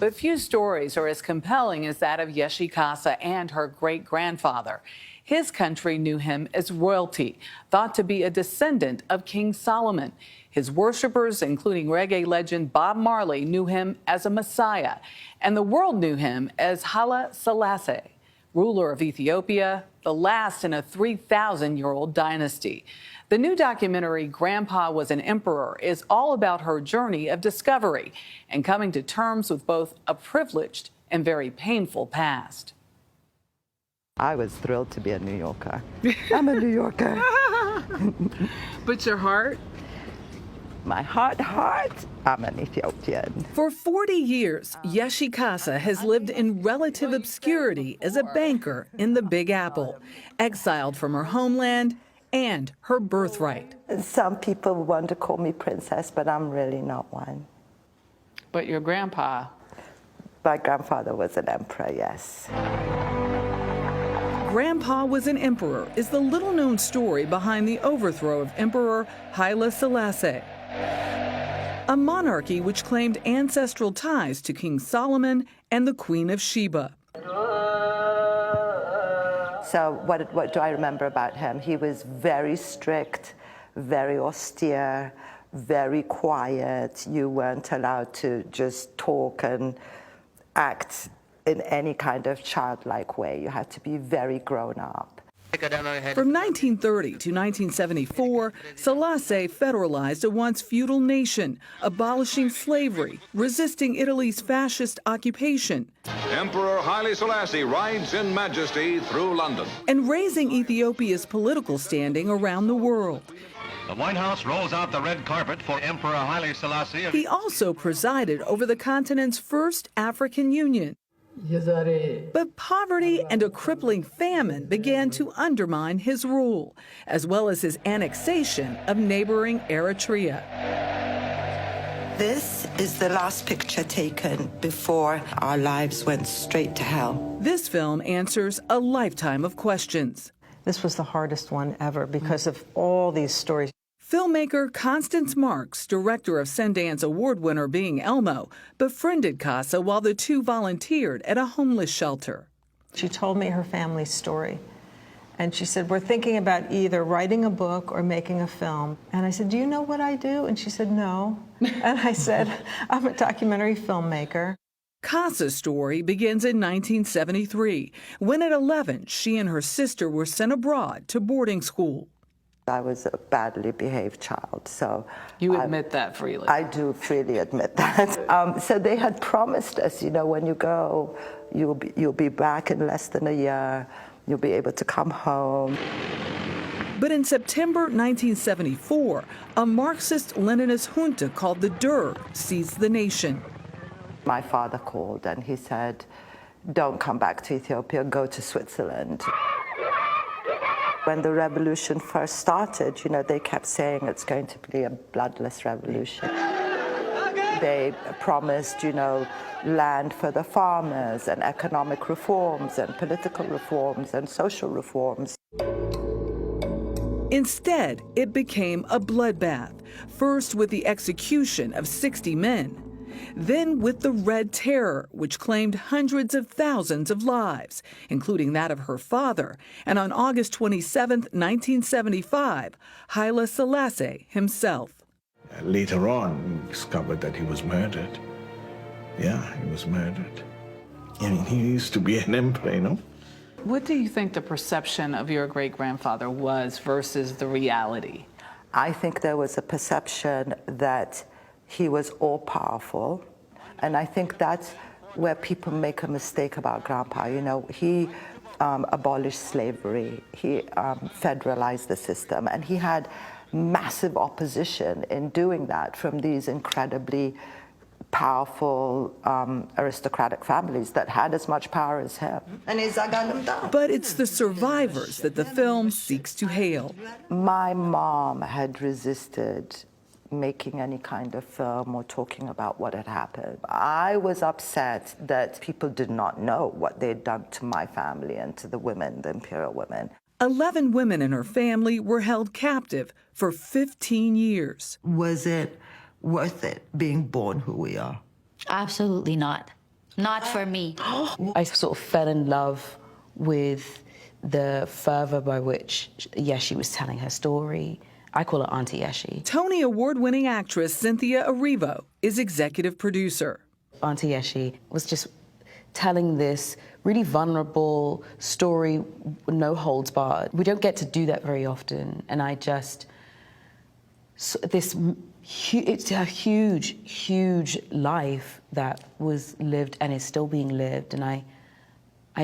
But few stories are as compelling as that of Yeshe Casa and her great-grandfather. His country knew him as royalty, thought to be a descendant of King Solomon. His worshippers, including reggae legend Bob Marley, knew him as a messiah, and the world knew him as Haile Selassie, ruler of Ethiopia, the last in a 3,000-year-old dynasty. The new documentary, Grandpa Was an Emperor, is all about her journey of discovery and coming to terms with both a privileged and very painful past. I was thrilled to be a New Yorker. I'm a New Yorker. But your heart? My heart, I'm an Ethiopian. For 40 years, Yeshe Casa has lived in relative obscurity as a banker in the Big Apple, exiled from her homeland and her birthright. Some people want to call me princess, but I'm really not one. But your grandpa? My grandfather was an emperor, yes. Grandpa Was an Emperor is the little-known story behind the overthrow of Emperor Haile Selassie, a monarchy which claimed ancestral ties to King Solomon and the Queen of Sheba. So what do I remember about him? He was very strict, very austere, very quiet. You weren't allowed to just talk and act in any kind of childlike way. You had to be very grown up. From 1930 to 1974, Selassie federalized a once feudal nation, abolishing slavery, resisting Italy's fascist occupation, Emperor Haile Selassie rides in majesty through London, and raising Ethiopia's political standing around the world. The White House rolls out the red carpet for Emperor Haile Selassie. He also presided over the continent's first African Union. But poverty and a crippling famine began to undermine his rule, as well as his annexation of neighboring Eritrea. This is the last picture taken before our lives went straight to hell. This film answers a lifetime of questions. This was the hardest one ever because of all these stories. Filmmaker Constance Marks, director of Sundance Award winner Being Elmo, befriended Casa while the two volunteered at a homeless shelter. She told me her family's story. And she said, we're thinking about either writing a book or making a film. And I said, do you know what I do? And she said, no. And I said, I'm a documentary filmmaker. Casa's story begins in 1973, when at 11, she and her sister were sent abroad to boarding school. I was a badly behaved child, so... You admit that freely. I do freely admit that. So they had promised us, you know, when you go, you'll be back in less than a year, you'll be able to come home. But in September 1974, a Marxist-Leninist junta called the Derg seized the nation. My father called and he said, don't come back to Ethiopia, go to Switzerland. When the revolution first started, you know, they kept saying it's going to be a bloodless revolution. They promised, you know, land for the farmers and economic reforms and political reforms and social reforms. Instead, it became a bloodbath, first with the execution of 60 men, then with the Red Terror, which claimed hundreds of thousands of lives, including that of her father, and on August 27, 1975, Haile Selassie himself. Later on, we discovered that he was murdered. Yeah, he was murdered. I mean, he used to be an emperor, you know? What do you think the perception of your great-grandfather was versus the reality? I think there was a perception that he was all-powerful, and I think that's where people make a mistake about Grandpa. You know, he abolished slavery, he federalized the system, and he had massive opposition in doing that from these incredibly powerful aristocratic families that had as much power as him. But it's the survivors that the film seeks to hail. My mom had resisted making any kind of film or talking about what had happened. I was upset that people did not know what they'd done to my family and to the women, the imperial women. 11 women in her family were held captive for 15 years. Was it worth it being born who we are? Absolutely not. Not for me. I sort of fell in love with the fervor by which Yeshi was telling her story. I call her Auntie Yeshi. Tony Award-winning actress Cynthia Erivo is executive producer. Auntie Yeshi was just telling this really vulnerable story, no holds barred. We don't get to do that very often, and it's a huge, huge life that was lived and is still being lived, and I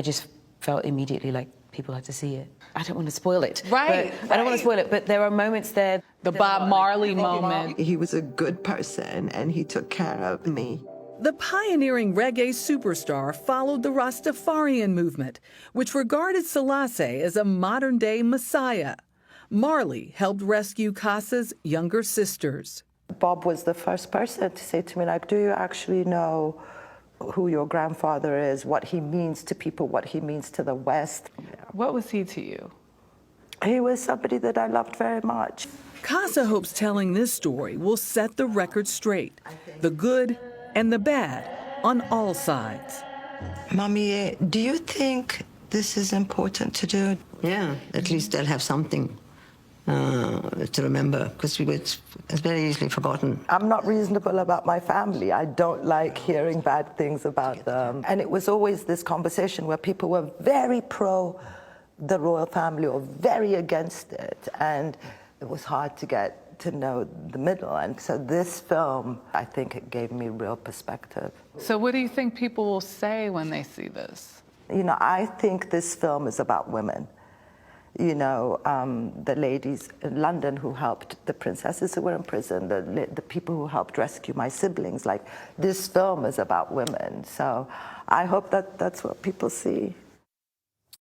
just felt immediately like people had to see it. I don't want to spoil it. Right. I don't want to spoil it, but there are moments there. The Bob Marley moment. He was a good person and he took care of me. The pioneering reggae superstar followed the Rastafarian movement, which regarded Selassie as a modern-day messiah. Marley helped rescue Kasa's younger sisters. Bob was the first person to say to me, like, do you actually know who your grandfather is, what he means to people, what he means to the West? What was he to you? He was somebody that I loved very much. Kasa hopes telling this story will set the record straight, the good and the bad on all sides. Mommy, do you think this is important to do? Yeah, at least they'll have something to remember, because it's very easily forgotten. I'm not reasonable about my family. I don't like hearing bad things about them. And it was always this conversation where people were very pro the royal family or very against it. And it was hard to get to know the middle. And so this film, I think it gave me real perspective. So what do you think people will say when they see this? You know, I think this film is about women. You know, the ladies in London who helped the princesses who were in prison, the people who helped rescue my siblings. Like, this film is about women. So I hope that that's what people see.